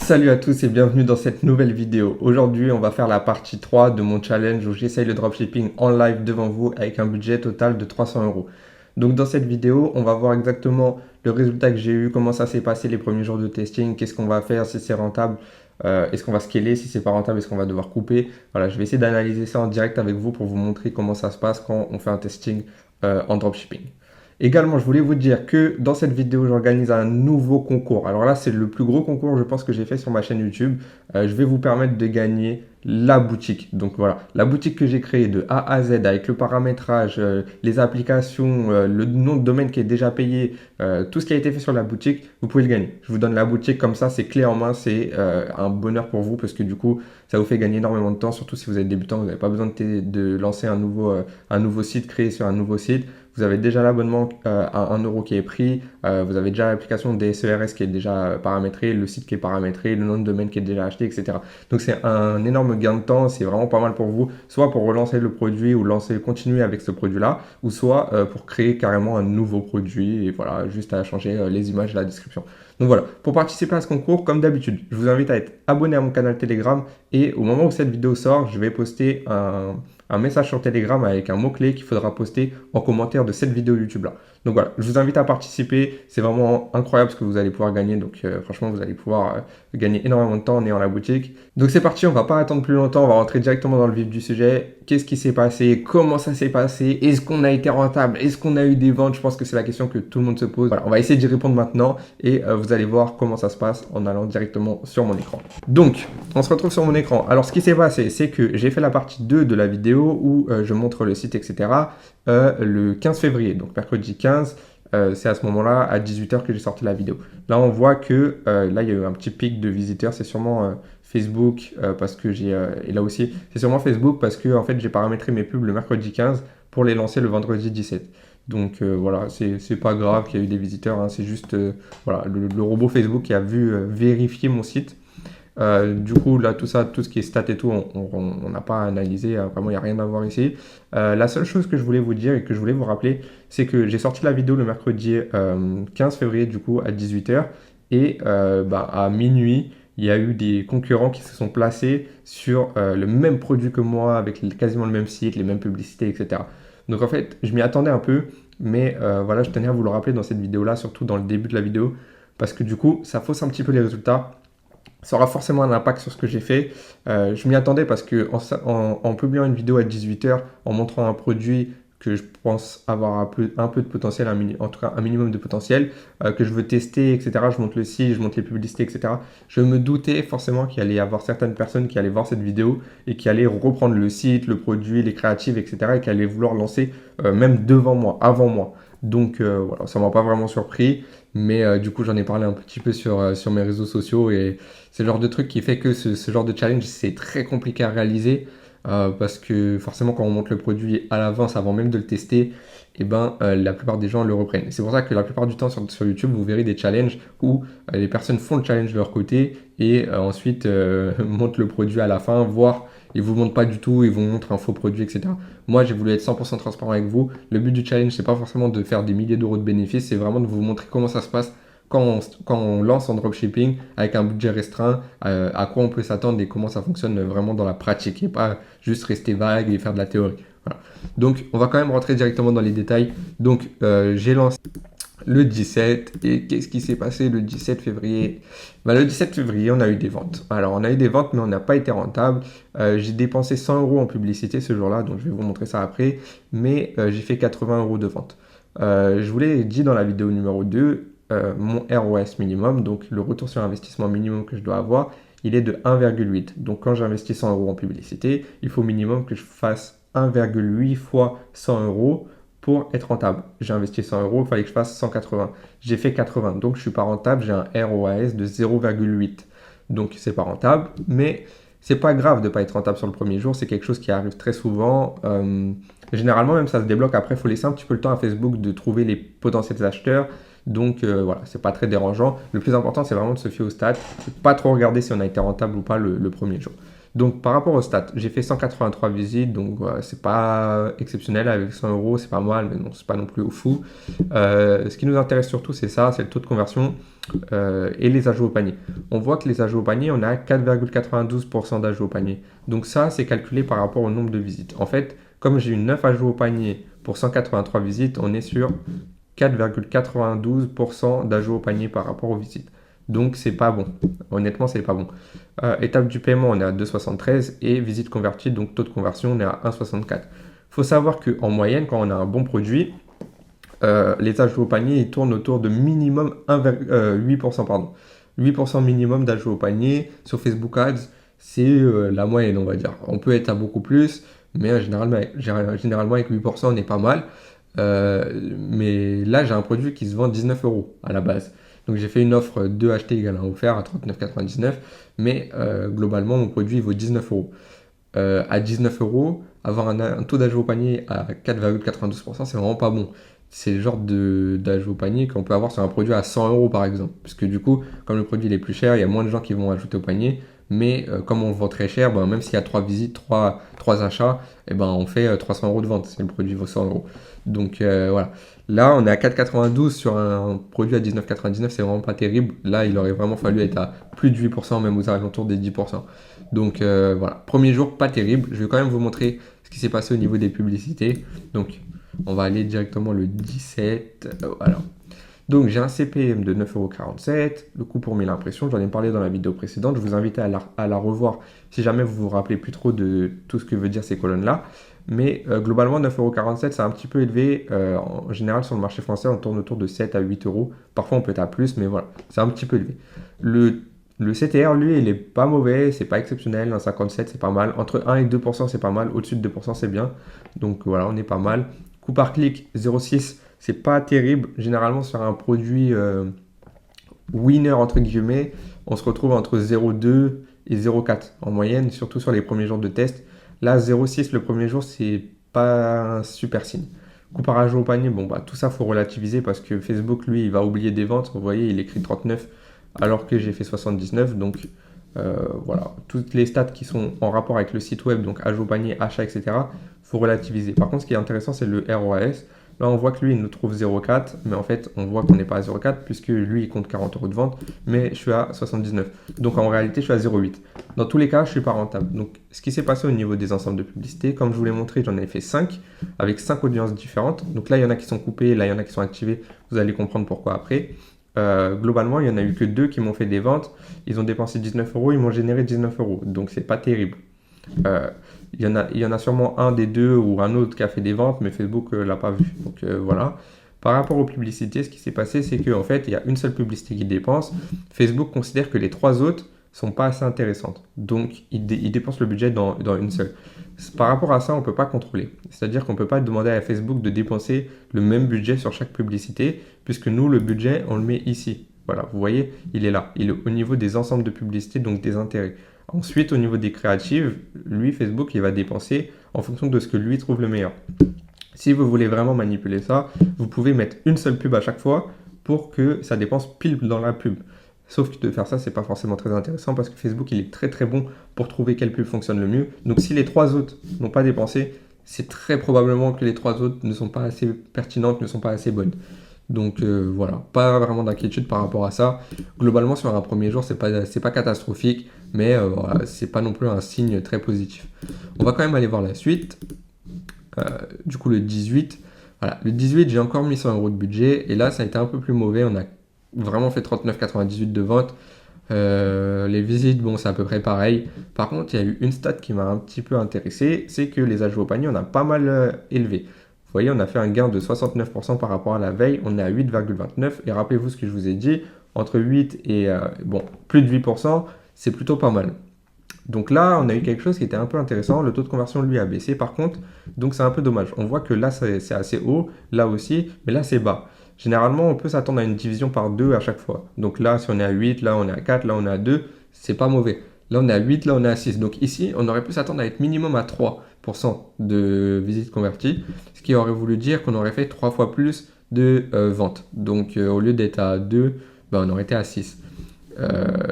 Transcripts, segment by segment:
Salut à tous et bienvenue dans cette nouvelle vidéo. Aujourd'hui, on va faire la partie 3 de mon challenge où j'essaye le dropshipping en live devant vous avec un budget total de 300 euros. Donc dans cette vidéo, on va voir exactement le résultat que j'ai eu, comment ça s'est passé les premiers jours de testing, qu'est-ce qu'on va faire, si c'est rentable, est-ce qu'on va scaler, si c'est pas rentable, est-ce qu'on va devoir couper. Voilà, je vais essayer d'analyser ça en direct avec vous pour vous montrer comment ça se passe quand on fait un testing en dropshipping. Également, je voulais vous dire que dans cette vidéo, j'organise un nouveau concours. Alors là, c'est le plus gros concours, je pense, que j'ai fait sur ma chaîne YouTube. Je vais vous permettre de gagner la boutique. Donc voilà, la boutique que j'ai créée de A à Z avec le paramétrage, les applications, le nom de domaine qui est déjà payé, tout ce qui a été fait sur la boutique, vous pouvez le gagner. Je vous donne la boutique comme ça, c'est clé en main, c'est un bonheur pour vous parce que du coup, ça vous fait gagner énormément de temps, surtout si vous êtes débutant, vous n'avez pas besoin de lancer un nouveau site, créé sur un nouveau site. Vous avez déjà l'abonnement à 1 euro qui est pris, vous avez déjà l'application DSERS qui est déjà paramétrée, le site qui est paramétré, le nom de domaine qui est déjà acheté, etc. Donc c'est un énorme gain de temps, c'est vraiment pas mal pour vous, soit pour relancer le produit ou continuer avec ce produit-là, ou soit pour créer carrément un nouveau produit et voilà, juste à changer les images de la description. Donc voilà, pour participer à ce concours, comme d'habitude, je vous invite à être abonné à mon canal Telegram et au moment où cette vidéo sort, je vais poster un message sur Telegram avec un mot-clé qu'il faudra poster en commentaire de cette vidéo YouTube là. Donc voilà, je vous invite à participer, c'est vraiment incroyable ce que vous allez pouvoir gagner, donc franchement vous allez pouvoir gagner énormément de temps en ayant la boutique. Donc c'est parti, on va pas attendre plus longtemps, on va rentrer directement dans le vif du sujet. Qu'est-ce qui s'est passé? Comment ça s'est passé? Est-ce qu'on a été rentable? Est-ce qu'on a eu des ventes? Je pense que c'est la question que tout le monde se pose. Voilà, on va essayer d'y répondre maintenant et vous allez voir comment ça se passe en allant directement sur mon écran. Donc, on se retrouve sur mon écran. Alors ce qui s'est passé, c'est que j'ai fait la partie 2 de la vidéo où je montre le site, etc. Le 15 février, donc mercredi 15. C'est à ce moment-là, à 18 h, que j'ai sorti la vidéo. Là, on voit que là, il y a eu un petit pic de visiteurs. C'est sûrement Facebook parce que et là aussi, c'est sûrement Facebook parce que en fait, j'ai paramétré mes pubs le mercredi 15 pour les lancer le vendredi 17. Donc voilà, c'est pas grave qu'il y ait eu des visiteurs. Hein, c'est juste voilà, le robot Facebook qui a vu vérifier mon site. Du coup, là, tout ça, tout ce qui est stats et tout, on n'a pas analysé. Vraiment, il n'y a rien à voir ici. La seule chose que je voulais vous dire et que je voulais vous rappeler, c'est que j'ai sorti la vidéo le mercredi 15 février, du coup, à 18 h. Et à minuit, il y a eu des concurrents qui se sont placés sur le même produit que moi, avec quasiment le même site, les mêmes publicités, etc. Donc, en fait, je m'y attendais un peu. Mais voilà, je tenais à vous le rappeler dans cette vidéo-là, surtout dans le début de la vidéo. Parce que du coup, ça fausse un petit peu les résultats. Ça aura forcément un impact sur ce que j'ai fait. Je m'y attendais parce que en publiant une vidéo à 18 h, en montrant un produit que je pense avoir un peu de potentiel, en tout cas un minimum de potentiel, que je veux tester, etc. Je monte le site, je monte les publicités, etc. Je me doutais forcément qu'il allait y avoir certaines personnes qui allaient voir cette vidéo et qui allaient reprendre le site, le produit, les créatives, etc. et qui allaient vouloir lancer même devant moi, avant moi. Donc voilà, ça ne m'a pas vraiment surpris, mais du coup j'en ai parlé un petit peu sur mes réseaux sociaux et c'est le genre de truc qui fait que ce genre de challenge c'est très compliqué à réaliser parce que forcément quand on monte le produit à l'avance avant même de le tester, et la plupart des gens le reprennent. C'est pour ça que la plupart du temps sur YouTube vous verrez des challenges où les personnes font le challenge de leur côté et ensuite montent le produit à la fin, voire ils vous montrent pas du tout, ils vous montrent un faux produit, etc. Moi, j'ai voulu être 100% transparent avec vous. Le but du challenge, c'est pas forcément de faire des milliers d'euros de bénéfices, c'est vraiment de vous montrer comment ça se passe quand on lance en dropshipping avec un budget restreint, à quoi on peut s'attendre et comment ça fonctionne vraiment dans la pratique et pas juste rester vague et faire de la théorie. Voilà. Donc, on va quand même rentrer directement dans les détails. Donc, j'ai lancé le 17. Et qu'est-ce qui s'est passé le 17 février? Le 17 février, on a eu des ventes. Alors, on a eu des ventes, mais on n'a pas été rentable. J'ai dépensé 100 euros en publicité ce jour-là, donc je vais vous montrer ça après. Mais j'ai fait 80 euros de vente. Je vous l'ai dit dans la vidéo numéro 2, mon ROS minimum, donc le retour sur investissement minimum que je dois avoir, il est de 1,8. Donc, quand j'investis 100 euros en publicité, il faut minimum que je fasse 1,8 fois 100 euros pour être rentable. J'ai investi 100 euros, il fallait que je fasse 180. J'ai fait 80, donc je ne suis pas rentable, j'ai un ROAS de 0,8. Donc c'est pas rentable, mais c'est pas grave de ne pas être rentable sur le premier jour, c'est quelque chose qui arrive très souvent. Généralement, même ça se débloque après, il faut laisser un petit peu le temps à Facebook de trouver les potentiels acheteurs. Donc voilà, c'est pas très dérangeant. Le plus important, c'est vraiment de se fier aux stats, pas trop regarder si on a été rentable ou pas le premier jour. Donc par rapport aux stats, j'ai fait 183 visites, donc voilà, c'est pas exceptionnel avec 100 euros, c'est pas mal, mais non, c'est pas non plus au fou. Ce qui nous intéresse surtout, c'est ça, c'est le taux de conversion. et les ajouts au panier. On voit que les ajouts au panier, on a 4,92% d'ajouts au panier. Donc ça, c'est calculé par rapport au nombre de visites. En fait, comme j'ai eu 9 ajouts au panier pour 183 visites, on est sur 4,92% d'ajouts au panier par rapport aux visites. Donc c'est pas bon. Honnêtement, c'est pas bon. Étape du paiement, on est à 2,73 et visite convertie, donc taux de conversion, on est à 1,64. Il faut savoir qu'en moyenne, quand on a un bon produit, les ajouts au panier ils tournent autour de minimum 8%, pardon. 8% minimum d'ajouts au panier sur Facebook Ads, c'est la moyenne, on va dire. On peut être à beaucoup plus, mais généralement avec 8%, on est pas mal. Mais là, j'ai un produit qui se vend 19 euros à la base. Donc j'ai fait une offre 2 achetés égale 1 offert à 39,99, mais globalement, mon produit il vaut 19 euros. À 19 euros, avoir un taux d'ajout au panier à 4,92%, c'est vraiment pas bon. C'est le genre d'ajout au panier qu'on peut avoir sur un produit à 100 euros par exemple. Parce que du coup, comme le produit il est plus cher, il y a moins de gens qui vont ajouter au panier. Mais comme on le vend très cher, ben, même s'il y a 3 visites, 3 achats, et ben, on fait 300 euros de vente. C'est le produit vaut 100 euros. Donc voilà. Là, on est à 4,92 sur un produit à 19,99, c'est vraiment pas terrible. Là, il aurait vraiment fallu être à plus de 8%, même aux alentours des 10%. Donc voilà, premier jour, pas terrible. Je vais quand même vous montrer ce qui s'est passé au niveau des publicités. Donc on va aller directement le 17. Alors, donc j'ai un CPM de 9,47 €, le coût pour 1000 impressions, j'en ai parlé dans la vidéo précédente, je vous invite à la revoir si jamais vous vous rappelez plus trop de tout ce que veut dire ces colonnes-là. Mais globalement 9,47 € c'est un petit peu élevé, en général sur le marché français on tourne autour de 7 à 8 euros, parfois on peut être à plus mais voilà, c'est un petit peu élevé. Le CTR lui il est pas mauvais, c'est pas exceptionnel, 1,57 c'est pas mal, entre 1 et 2% c'est pas mal, au-dessus de 2% c'est bien, donc voilà on est pas mal. Coût par clic 0,6, c'est pas terrible. Généralement, sur un produit winner, entre guillemets, on se retrouve entre 0,2 et 0,4 en moyenne, surtout sur les premiers jours de test. Là, 0,6 le premier jour, c'est pas un super signe. Coût par ajout au panier, bon, bah, tout ça, faut relativiser parce que Facebook, lui, il va oublier des ventes. Vous voyez, il écrit 39 alors que j'ai fait 79. Donc, voilà, toutes les stats qui sont en rapport avec le site web, donc ajout au panier, achat, etc., faut relativiser. Par contre, ce qui est intéressant, c'est le ROAS. Là, on voit que lui, il nous trouve 0,4, mais en fait, on voit qu'on n'est pas à 0,4 puisque lui, il compte 40 euros de vente, mais je suis à 79. Donc, en réalité, je suis à 0,8. Dans tous les cas, je suis pas rentable. Donc, ce qui s'est passé au niveau des ensembles de publicité, comme je vous l'ai montré, j'en ai fait 5 avec 5 audiences différentes. Donc là, il y en a qui sont coupées, là, il y en a qui sont activées. Vous allez comprendre pourquoi après. Globalement, il n'y en a eu que 2 qui m'ont fait des ventes. Ils ont dépensé 19 euros, ils m'ont généré 19 euros. Donc, c'est pas terrible. Il y en a sûrement un des deux ou un autre qui a fait des ventes, mais Facebook l'a pas vu. Donc voilà. Par rapport aux publicités, ce qui s'est passé, c'est qu'en fait, il y a une seule publicité qui dépense. Facebook considère que les 3 autres sont pas assez intéressantes. Donc, il dépense le budget dans une seule. Par rapport à ça, on ne peut pas contrôler. C'est-à-dire qu'on ne peut pas demander à Facebook de dépenser le même budget sur chaque publicité, puisque nous, le budget, on le met ici. Voilà, vous voyez, il est là. Il est au niveau des ensembles de publicités, donc des intérêts. Ensuite, au niveau des créatives, lui, Facebook, il va dépenser en fonction de ce que lui trouve le meilleur. Si vous voulez vraiment manipuler ça, vous pouvez mettre une seule pub à chaque fois pour que ça dépense pile dans la pub. Sauf que de faire ça, c'est pas forcément très intéressant parce que Facebook, il est très très bon pour trouver quelle pub fonctionne le mieux. Donc si les 3 autres n'ont pas dépensé, c'est très probablement que les 3 autres ne sont pas assez pertinentes, ne sont pas assez bonnes. Donc voilà, pas vraiment d'inquiétude par rapport à ça. Globalement, sur un premier jour, c'est pas catastrophique, mais voilà, c'est pas non plus un signe très positif. On va quand même aller voir la suite. Du coup, le 18. Voilà, le 18, j'ai encore mis 100 euros de budget, et là, ça a été un peu plus mauvais. On a vraiment fait 39,98 de vente. Les visites, bon, c'est à peu près pareil. Par contre, il y a eu une stat qui m'a un petit peu intéressé, c'est que les ajouts au panier, on a pas mal élevé. Vous voyez, on a fait un gain de 69% par rapport à la veille, on est à 8,29. Et rappelez-vous ce que je vous ai dit, entre 8 et plus de 8%, c'est plutôt pas mal. Donc là, on a eu quelque chose qui était un peu intéressant. Le taux de conversion, lui, a baissé par contre. Donc c'est un peu dommage. On voit que là, c'est assez haut, là aussi, mais là, c'est bas. Généralement, on peut s'attendre à une division par 2 à chaque fois. Donc là, si on est à 8, là, on est à 4, là, on est à 2, c'est pas mauvais. Là, on est à 8, là, on est à 6. Donc ici, on aurait pu s'attendre à être minimum à 3% de visites converties, ce qui aurait voulu dire qu'on aurait fait 3 fois plus de ventes. Donc au lieu d'être à 2, ben, on aurait été à 6.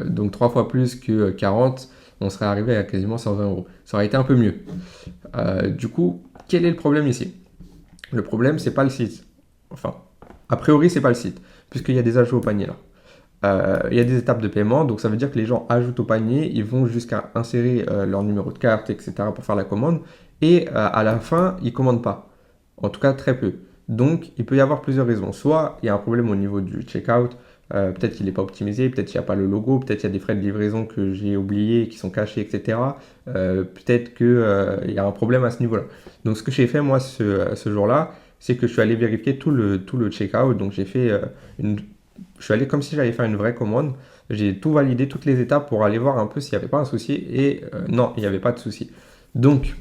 Donc 3 fois plus que 40, on serait arrivé à quasiment 120 euros. Ça aurait été un peu mieux. Du coup, quel est le problème ici? Le problème, c'est pas le site. Enfin, a priori, c'est pas le site, puisqu'il y a des ajouts au panier là. il y a des étapes de paiement, donc ça veut dire que les gens ajoutent au panier, ils vont jusqu'à insérer leur numéro de carte, etc. pour faire la commande, et à la fin, ils ne commandent pas. En tout cas, très peu. Donc, il peut y avoir plusieurs raisons. Soit il y a un problème au niveau du checkout, peut-être qu'il n'est pas optimisé, peut-être qu'il n'y a pas le logo, peut-être qu'il y a des frais de livraison que j'ai oubliés, qui sont cachés, etc. Peut-être qu'il y a un problème à ce niveau-là. Donc, ce que j'ai fait moi ce jour-là, c'est que je suis allé vérifier tout le checkout. Donc, je suis allé comme si j'allais faire une vraie commande. J'ai tout validé, toutes les étapes pour aller voir un peu s'il n'y avait pas un souci. Et non, il n'y avait pas de souci. Donc,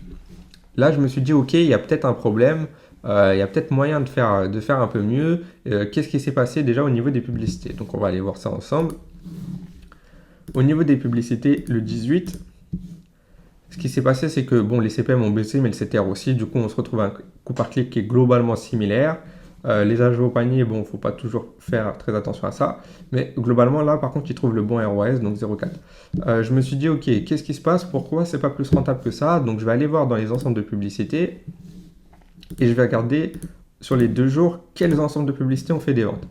là, je me suis dit, ok, il y a peut-être un problème. Il y a peut-être moyen de faire un peu mieux. Qu'est-ce qui s'est passé déjà au niveau des publicités? Donc on va aller voir ça ensemble. Au niveau des publicités, le 18, ce qui s'est passé, c'est que bon, les CPM ont baissé, mais le CTR aussi. Du coup, on se retrouve à un coût par clic qui est globalement similaire. Les ajouts au panier, bon, faut pas toujours faire très attention à ça. Mais globalement, là, par contre, ils trouvent le bon ROAS, donc 0,4. Je me suis dit, ok, qu'est-ce qui se passe? Pourquoi c'est pas plus rentable que ça? Donc je vais aller voir dans les ensembles de publicités. Et je vais regarder sur les 2 jours quels ensembles de publicités ont fait des ventes.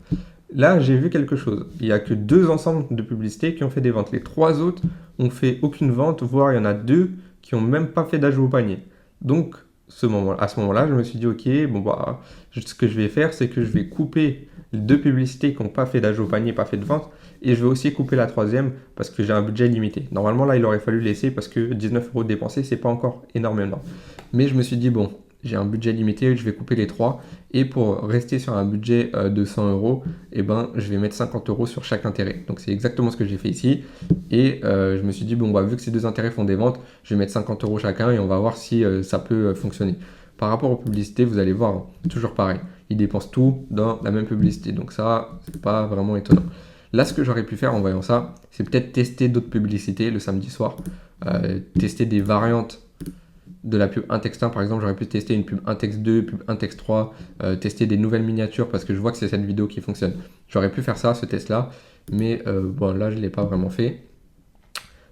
Là, j'ai vu quelque chose. Il n'y a que 2 ensembles de publicités qui ont fait des ventes. Les 3 autres ont fait aucune vente, voire il y en a 2 qui n'ont même pas fait d'ajout au à Donc, à ce moment-là, je me suis dit, ok, bon bah, ce que je vais faire, c'est que je vais couper les 2 publicités qui n'ont pas fait d'ajout au panier, pas fait de vente, et je vais aussi couper la 3e parce que j'ai un budget limité. Normalement, là, il aurait fallu laisser parce que 19 € dépensés, c'est pas encore énormément. Mais je me suis dit, bon, j'ai un budget limité, je vais couper les 3. Et pour rester sur un budget de 100 €, eh ben, je vais mettre 50 € sur chaque intérêt. Donc c'est exactement ce que j'ai fait ici. Et je me suis dit, bon, bah, vu que ces 2 intérêts font des ventes, je vais mettre 50 € chacun et on va voir si ça peut fonctionner. Par rapport aux publicités, vous allez voir, toujours pareil. Ils dépensent tout dans la même publicité. Donc ça, c'est pas vraiment étonnant. Là, ce que j'aurais pu faire en voyant ça, c'est peut-être tester d'autres publicités le samedi soir. Tester des variantes de la pub 1 texte 1 par exemple, j'aurais pu tester une pub 1 texte 2, pub 1 texte 3, tester des nouvelles miniatures parce que je vois que c'est cette vidéo qui fonctionne. J'aurais pu faire ça, ce test là, mais bon là je ne l'ai pas vraiment fait.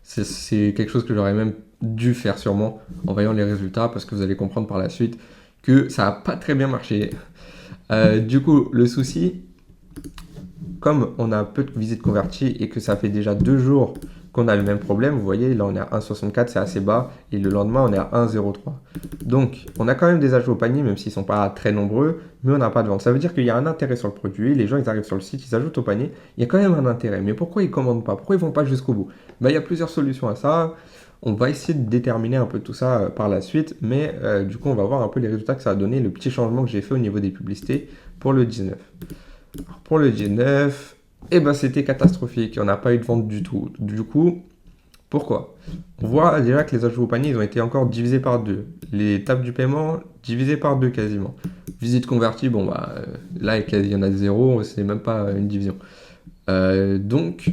C'est quelque chose que j'aurais même dû faire sûrement en voyant les résultats parce que vous allez comprendre par la suite que ça n'a pas très bien marché. Du coup, le souci, comme on a peu de visites converties et que ça fait déjà 2 jours qu'on a le même problème, vous voyez, là on est à 1,64, c'est assez bas, et le lendemain on est à 1,03. Donc on a quand même des ajouts au panier, même s'ils ne sont pas très nombreux, mais on n'a pas de vente. Ça veut dire qu'il y a un intérêt sur le produit, les gens ils arrivent sur le site, ils ajoutent au panier, il y a quand même un intérêt. Mais pourquoi ils ne commandent pas? Pourquoi ils ne vont pas jusqu'au bout? Il y a plusieurs solutions à ça. On va essayer de déterminer un peu tout ça par la suite, mais du coup on va voir un peu les résultats que ça a donné, le petit changement que j'ai fait au niveau des publicités pour le 19. Alors, pour le 19, eh ben, c'était catastrophique. On n'a pas eu de vente du tout. Du coup, pourquoi? On voit déjà que les ajouts au panier, ils ont été encore divisés par 2. Les étapes du paiement, divisées par 2 quasiment. Visite convertie, bon, bah, là, il y en a 0, c'est même pas une division. Donc,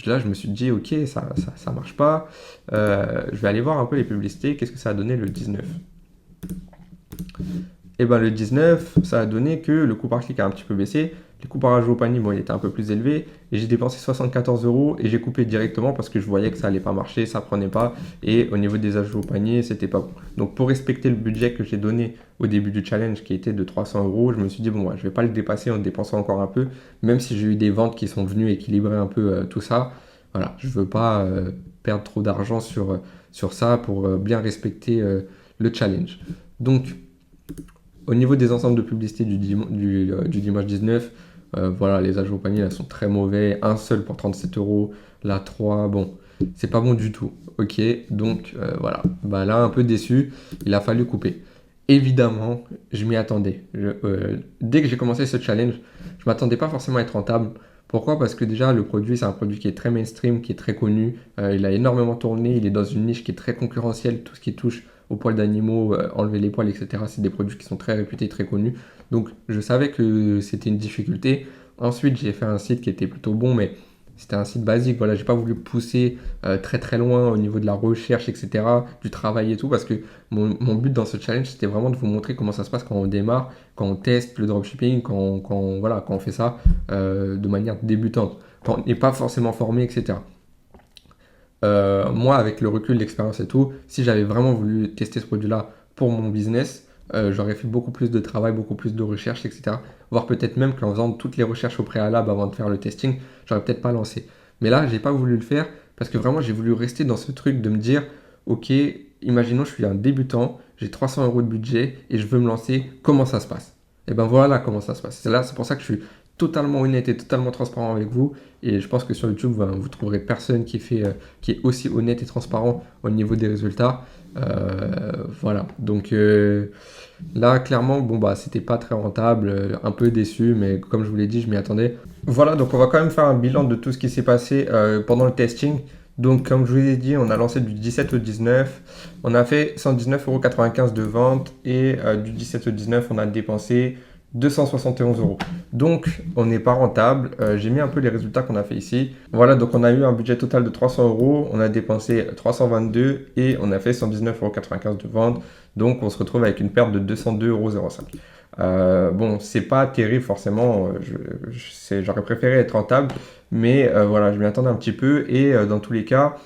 là, je me suis dit, ok, ça marche pas. Je vais aller voir un peu les publicités. Qu'est-ce que ça a donné le 19? Et ben le 19, ça a donné que le coût par clic a un petit peu baissé. Les coûts par ajout au panier, bon, il était un peu plus élevé. Et j'ai dépensé 74 € et j'ai coupé directement parce que je voyais que ça allait pas marcher, ça prenait pas. Et au niveau des ajouts au panier, c'était pas bon. Donc pour respecter le budget que j'ai donné au début du challenge qui était de 300 €, je me suis dit, bon, ouais, je vais pas le dépasser en dépensant encore un peu. Même si j'ai eu des ventes qui sont venues équilibrer un peu tout ça. Voilà, je veux pas perdre trop d'argent sur ça pour bien respecter le challenge. Donc, au niveau des ensembles de publicité du dimanche 19, voilà, les ajouts au panier là, sont très mauvais. Un seul pour 37 €, là 3, bon, c'est pas bon du tout. Ok, donc voilà, bah, là un peu déçu, il a fallu couper. Évidemment, je m'y attendais. Dès que j'ai commencé ce challenge, je m'attendais pas forcément à être rentable. Pourquoi? Parce que déjà, le produit, c'est un produit qui est très mainstream, qui est très connu. Il a énormément tourné, il est dans une niche qui est très concurrentielle, tout ce qui touche aux poils d'animaux, enlever les poils, etc. C'est des produits qui sont très réputés, très connus. Donc je savais que c'était une difficulté. Ensuite, j'ai fait un site qui était plutôt bon, mais c'était un site basique. Voilà, j'ai pas voulu pousser très très loin au niveau de la recherche, etc., du travail et tout, parce que mon but dans ce challenge, c'était vraiment de vous montrer comment ça se passe quand on démarre, quand on teste le dropshipping, voilà, quand on fait ça de manière débutante, quand on n'est pas forcément formé, etc. Moi, avec le recul, l'expérience et tout, si j'avais vraiment voulu tester ce produit-là pour mon business, j'aurais fait beaucoup plus de travail, beaucoup plus de recherches, etc. Voire peut-être même qu'en faisant toutes les recherches au préalable avant de faire le testing, j'aurais peut-être pas lancé. Mais là, j'ai pas voulu le faire parce que vraiment, j'ai voulu rester dans ce truc de me dire, ok, imaginons je suis un débutant, j'ai 300 euros de budget et je veux me lancer, comment ça se passe? Et ben voilà comment ça se passe. C'est pour ça que je suis totalement honnête et totalement transparent avec vous. Et je pense que sur YouTube, ben, vous trouverez personne qui est aussi honnête et transparent au niveau des résultats. Voilà. Donc là, clairement, bon bah, c'était pas très rentable, un peu déçu, mais comme je vous l'ai dit, je m'y attendais. Voilà, donc on va quand même faire un bilan de tout ce qui s'est passé pendant le testing. Donc, comme je vous ai dit, on a lancé du 17 au 19. On a fait 119,95 € de vente et du 17 au 19, on a dépensé 271 euros. Donc, on n'est pas rentable. J'ai mis un peu les résultats qu'on a fait ici. Voilà, donc on a eu un budget total de 300 euros. On a dépensé 322 et on a fait 119,95 € de vente. Donc, on se retrouve avec une perte de 202,05 €. Bon, c'est pas terrible forcément. J'aurais préféré être rentable. Mais voilà, je m'y attendais un petit peu et dans tous les cas,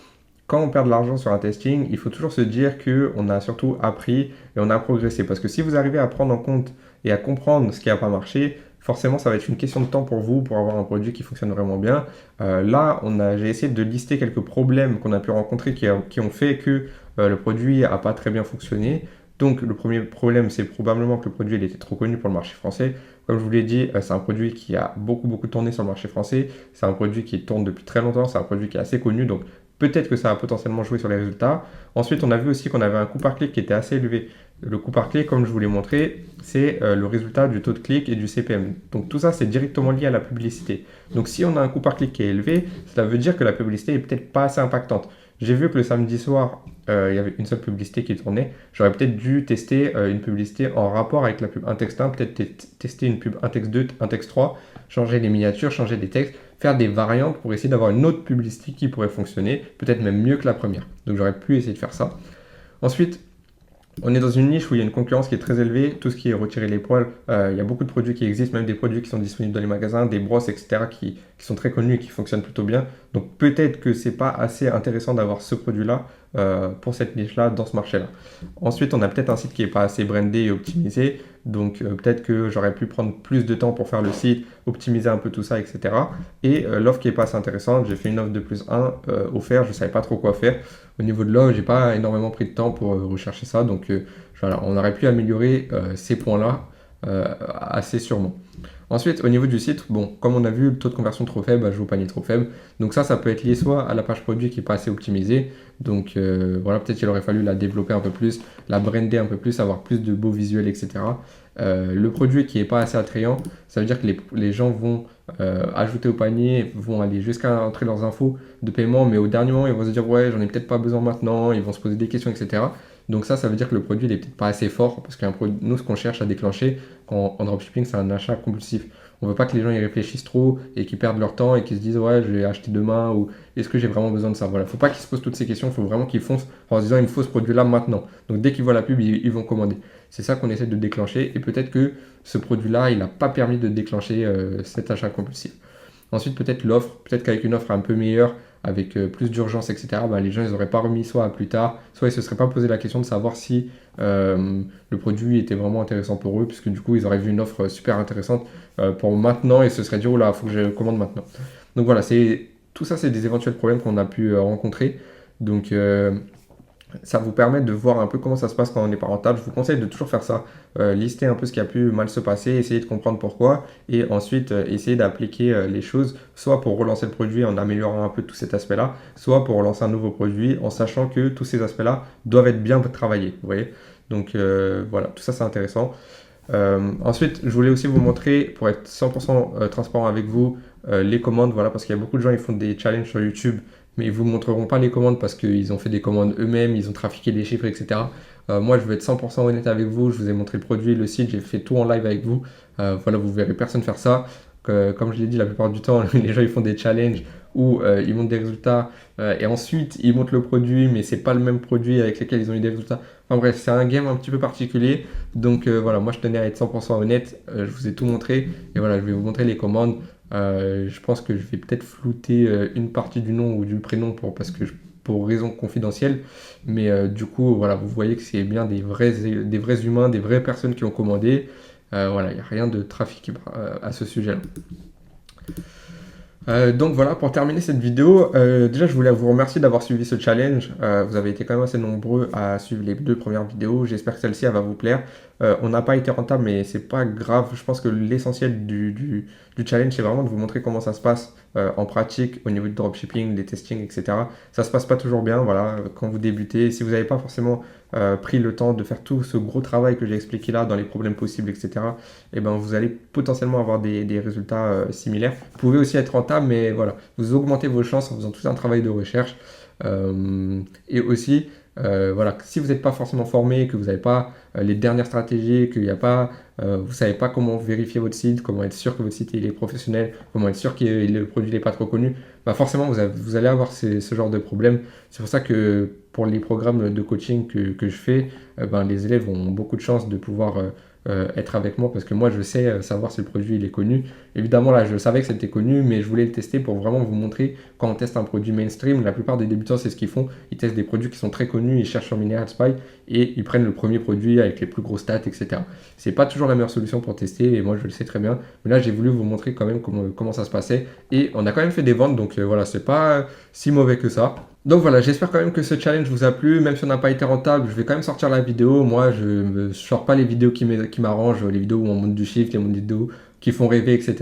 quand on perd de l'argent sur un testing, il faut toujours se dire qu'on a surtout appris et on a progressé. Parce que si vous arrivez à prendre en compte et à comprendre ce qui n'a pas marché, forcément, ça va être une question de temps pour vous pour avoir un produit qui fonctionne vraiment bien. Là, j'ai essayé de lister quelques problèmes qu'on a pu rencontrer qui ont fait que le produit n'a pas très bien fonctionné. Donc, le premier problème, c'est probablement que le produit il était trop connu pour le marché français. Comme je vous l'ai dit, c'est un produit qui a beaucoup tourné sur le marché français. C'est un produit qui tourne depuis très longtemps. C'est un produit qui est assez connu. Donc, peut-être que ça a potentiellement joué sur les résultats. Ensuite, on a vu aussi qu'on avait un coût par clic qui était assez élevé. Le coût par clic, comme je vous l'ai montré, c'est le résultat du taux de clic et du CPM. Donc, tout ça, c'est directement lié à la publicité. Donc, si on a un coût par clic qui est élevé, cela veut dire que la publicité est peut-être pas assez impactante. J'ai vu que le samedi soir, il y avait une seule publicité qui tournait. J'aurais peut-être dû tester une publicité en rapport avec la pub un texte 1, peut-être tester une pub un texte 2, un texte 3, changer les miniatures, changer les textes, faire des variantes pour essayer d'avoir une autre publicité qui pourrait fonctionner, peut-être même mieux que la première. Donc j'aurais pu essayer de faire ça. Ensuite, on est dans une niche où il y a une concurrence qui est très élevée, tout ce qui est retirer les poils, il y a beaucoup de produits qui existent, même des produits qui sont disponibles dans les magasins, des brosses, etc., qui sont très connus et qui fonctionnent plutôt bien. Donc peut-être que c'est pas assez intéressant d'avoir ce produit-là pour cette niche-là, dans ce marché-là. Ensuite, on a peut-être un site qui n'est pas assez brandé et optimisé, donc peut-être que j'aurais pu prendre plus de temps pour faire le site, optimiser un peu tout ça, etc. Et l'offre qui n'est pas assez intéressante, j'ai fait une offre de plus 1 offert, je ne savais pas trop quoi faire. Au niveau de l'offre, j'ai pas énormément pris de temps pour rechercher ça, donc voilà, on aurait pu améliorer ces points-là assez sûrement. Ensuite, au niveau du site, bon, comme on a vu, le taux de conversion trop faible, je au panier trop faible. Donc ça peut être lié soit à la page produit qui n'est pas assez optimisée. Donc voilà, peut-être qu'il aurait fallu la développer un peu plus, la brander un peu plus, avoir plus de beaux visuels, etc. Le produit qui n'est pas assez attrayant, ça veut dire que les gens vont ajouter au panier, vont aller jusqu'à entrer leurs infos de paiement, mais au dernier moment, ils vont se dire ouais, j'en ai peut-être pas besoin maintenant, ils vont se poser des questions, etc. Donc ça veut dire que le produit n'est peut-être pas assez fort, parce que nous, ce qu'on cherche à déclencher en dropshipping, c'est un achat compulsif. On veut pas que les gens y réfléchissent trop et qu'ils perdent leur temps et qu'ils se disent ouais, je vais acheter demain ou est-ce que j'ai vraiment besoin de ça. Voilà, faut pas qu'ils se posent toutes ces questions, il faut vraiment qu'ils foncent en se disant il me faut ce produit-là maintenant. Donc dès qu'ils voient la pub, ils vont commander. C'est ça qu'on essaie de déclencher et peut-être que ce produit-là, il n'a pas permis de déclencher cet achat compulsif. Ensuite, peut-être l'offre, peut-être qu'avec une offre un peu meilleure, avec plus d'urgence, etc., bah, les gens, ils n'auraient pas remis soit à plus tard, soit ils ne se seraient pas posé la question de savoir si le produit était vraiment intéressant pour eux, puisque du coup, ils auraient vu une offre super intéressante pour maintenant et se seraient dit, oh là, il faut que je commande maintenant. Donc voilà, tout ça, c'est des éventuels problèmes qu'on a pu rencontrer. Donc, ça vous permet de voir un peu comment ça se passe quand on n'est pas rentable. Je vous conseille de toujours faire ça, lister un peu ce qui a pu mal se passer, essayer de comprendre pourquoi, et ensuite essayer d'appliquer les choses, soit pour relancer le produit en améliorant un peu tout cet aspect-là, soit pour relancer un nouveau produit en sachant que tous ces aspects-là doivent être bien travaillés. Vous voyez. Donc voilà, tout ça c'est intéressant. Ensuite, je voulais aussi vous montrer, pour être 100% transparent avec vous, les commandes, voilà, parce qu'il y a beaucoup de gens qui font des challenges sur YouTube, mais ils ne vous montreront pas les commandes parce qu'ils ont fait des commandes eux-mêmes, ils ont trafiqué les chiffres, etc. Moi, je veux être 100% honnête avec vous, je vous ai montré le produit, le site, j'ai fait tout en live avec vous. Voilà, vous verrez personne faire ça. Comme je l'ai dit, la plupart du temps, les gens ils font des challenges où ils montrent des résultats et ensuite ils montrent le produit, mais c'est pas le même produit avec lequel ils ont eu des résultats. Enfin bref, c'est un game un petit peu particulier. Donc voilà, moi je tenais à être 100% honnête, je vous ai tout montré et voilà, je vais vous montrer les commandes. Je pense que je vais peut-être flouter une partie du nom ou du prénom parce que pour raisons confidentielles. Mais du coup, voilà, vous voyez que c'est bien des vrais humains, des vraies personnes qui ont commandé. Voilà, il n'y a rien de trafic à ce sujet-là. Donc voilà, pour terminer cette vidéo, déjà je voulais vous remercier d'avoir suivi ce challenge. Vous avez été quand même assez nombreux à suivre les 2 premières vidéos. J'espère que celle-ci elle va vous plaire. On n'a pas été rentable, mais c'est pas grave. Je pense que l'essentiel du challenge, c'est vraiment de vous montrer comment ça se passe en pratique au niveau du dropshipping, des testings, etc. Ça se passe pas toujours bien, voilà, quand vous débutez. Si vous n'avez pas forcément pris le temps de faire tout ce gros travail que j'ai expliqué là, dans les problèmes possibles, etc., et ben vous allez potentiellement avoir des résultats similaires. Vous pouvez aussi être rentable, mais voilà, vous augmentez vos chances en faisant tout un travail de recherche. Et aussi, voilà, si vous n'êtes pas forcément formé, que vous n'avez pas les dernières stratégies, qu'il n'y a pas, vous ne savez pas comment vérifier votre site, comment être sûr que votre site il est professionnel, comment être sûr que le produit n'est pas trop connu, bah forcément vous allez avoir ce genre de problème. C'est pour ça que pour les programmes de coaching que je fais, ben, les élèves ont beaucoup de chances de pouvoir être avec moi parce que moi je sais savoir si le produit il est connu. Évidemment là je savais que c'était connu mais je voulais le tester pour vraiment vous montrer quand on teste un produit mainstream, la plupart des débutants c'est ce qu'ils font, ils testent des produits qui sont très connus, ils cherchent sur Mineral Spy et ils prennent le premier produit avec les plus gros stats, etc. C'est pas toujours la meilleure solution pour tester et moi je le sais très bien, mais là j'ai voulu vous montrer quand même comment ça se passait et on a quand même fait des ventes donc voilà, c'est pas si mauvais que ça. Donc voilà, j'espère quand même que ce challenge vous a plu, même si on n'a pas été rentable, je vais quand même sortir la vidéo. Moi, je ne sors pas les vidéos qui m'arrangent, les vidéos où on monte du chiffre, les vidéos qui font rêver, etc.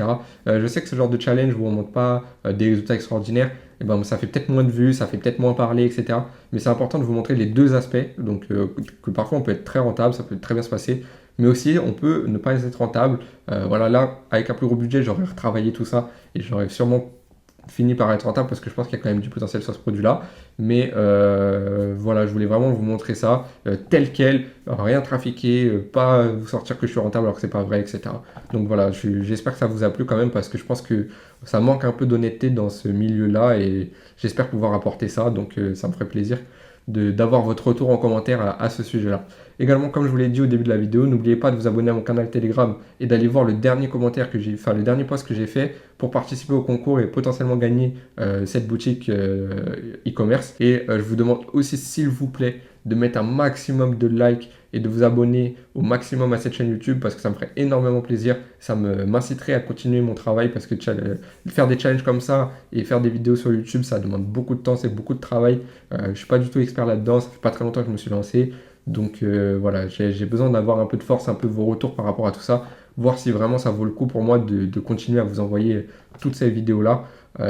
Je sais que ce genre de challenge où on ne montre pas des résultats extraordinaires, eh ben, ça fait peut-être moins de vues, ça fait peut-être moins parler, etc. Mais c'est important de vous montrer les deux aspects, donc que parfois on peut être très rentable, ça peut très bien se passer, mais aussi on peut ne pas être rentable. Voilà, là, avec un plus gros budget, j'aurais retravaillé tout ça et j'aurais sûrement fini par être rentable parce que je pense qu'il y a quand même du potentiel sur ce produit-là. Mais voilà, je voulais vraiment vous montrer ça tel quel, rien trafiqué, pas vous sortir que je suis rentable alors que c'est pas vrai, etc. Donc voilà, j'espère que ça vous a plu quand même parce que je pense que ça manque un peu d'honnêteté dans ce milieu-là et j'espère pouvoir apporter ça. Donc ça me ferait plaisir d'avoir votre retour en commentaire à ce sujet-là. Également, comme je vous l'ai dit au début de la vidéo, n'oubliez pas de vous abonner à mon canal Telegram et d'aller voir le dernier commentaire le dernier post que j'ai fait pour participer au concours et potentiellement gagner cette boutique e-commerce. Et je vous demande aussi, s'il vous plaît, de mettre un maximum de likes et de vous abonner au maximum à cette chaîne YouTube parce que ça me ferait énormément plaisir. Ça m'inciterait à continuer mon travail parce que faire des challenges comme ça et faire des vidéos sur YouTube, ça demande beaucoup de temps, c'est beaucoup de travail. Je ne suis pas du tout expert là-dedans, ça fait pas très longtemps que je me suis lancé. Donc voilà, j'ai besoin d'avoir un peu de force, un peu vos retours par rapport à tout ça, voir si vraiment ça vaut le coup pour moi de continuer à vous envoyer toutes ces vidéos-là.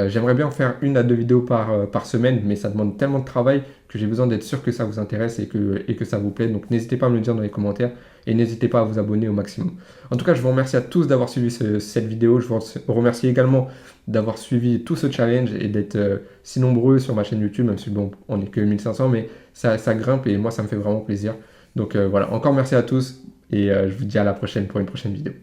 J'aimerais bien en faire 1 à 2 vidéos par semaine, mais ça demande tellement de travail que j'ai besoin d'être sûr que ça vous intéresse et que ça vous plaît. Donc n'hésitez pas à me le dire dans les commentaires et n'hésitez pas à vous abonner au maximum. En tout cas, je vous remercie à tous d'avoir suivi cette vidéo. Je vous remercie également d'avoir suivi tout ce challenge et d'être si nombreux sur ma chaîne YouTube, même si bon, on n'est que 1500, mais ça grimpe et moi, ça me fait vraiment plaisir. Donc voilà, encore merci à tous et je vous dis à la prochaine pour une prochaine vidéo.